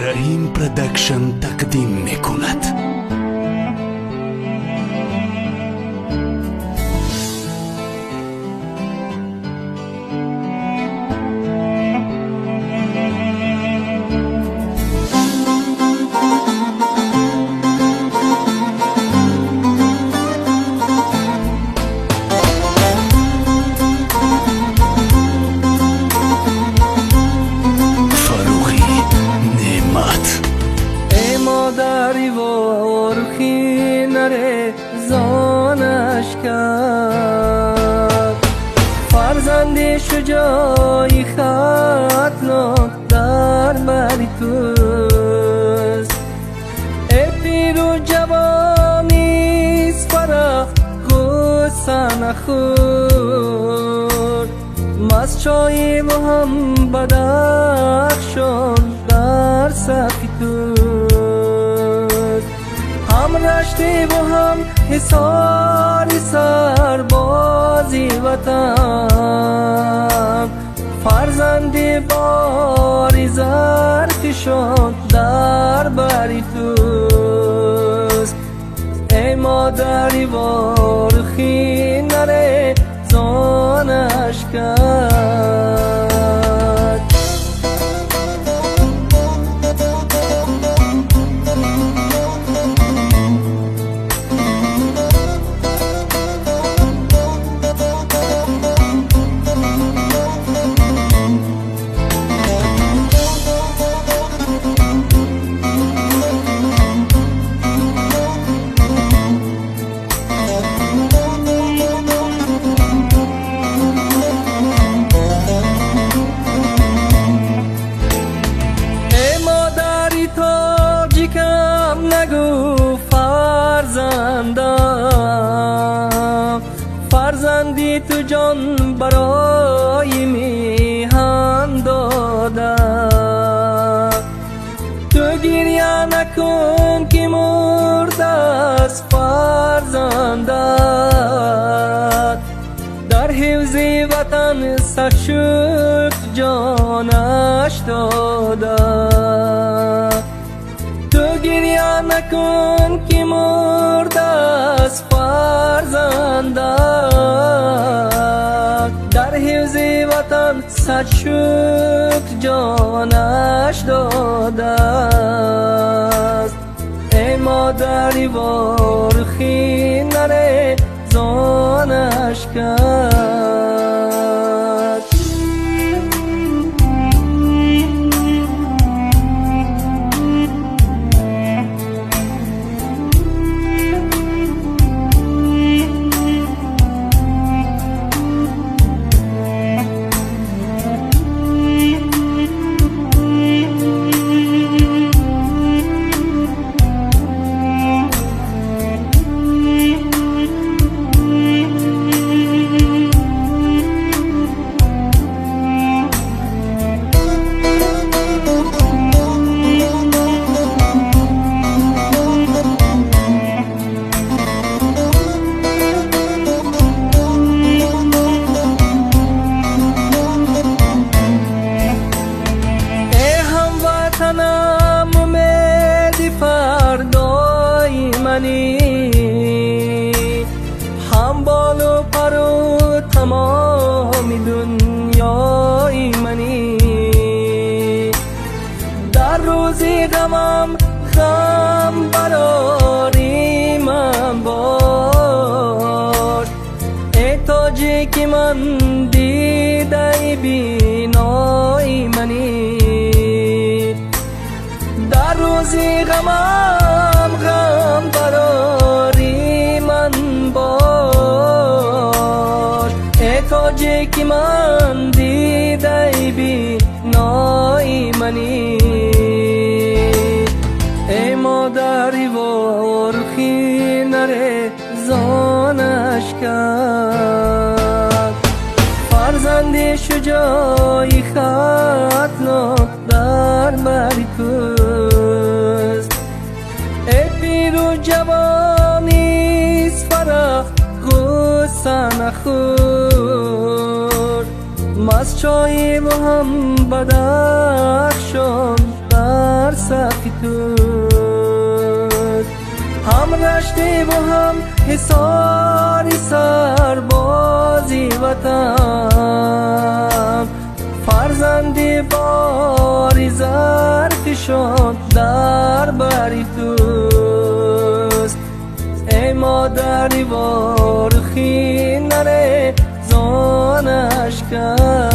رحیم پرودکشن تقدیم میکند. مادری و رخی نره زانش کرد، فرزندی شجاعی خطناک در بری توست. ای پیر و جوانیست فرح غصه نخور، مست چای و هم بدخشان در صفی توست. هم رشتی و هم حصاری سربازی وطن، فرزندی باری زرفشان در بری توست. ای مادری وارخی نره زانش کرد. نگو فرزندی تو جان برای میهن داده. تو گریه نکن که مرده از فرزندت، در حفظ وطن سخت شد جانش داده. تو گریه نکن که مرده از فرزندت، در حفظ وطن صد شکر جانش داده است. ای مادری وارخی نره زانش کرد. هم بال و پر و تمام دنیای منی، در روزی غمم غم براری من باش. ای تاجی که من دیده بینای منی، در روزی غمم غم براری من باش. ای تاجی که من دیده بینای منی. ای مادری وارخی نره زانش کرد، فرزندی شجاعی خطناک در بری توست. ای پیر و جوانیست فرح غصه نخور، مست چای و هم بدخشان در سر توست. هم رشتی و هم حصاری سربازی وطن، فرزندی باری زرفشان در بری توست. ای مادر دیوار خین نره زانش کرد،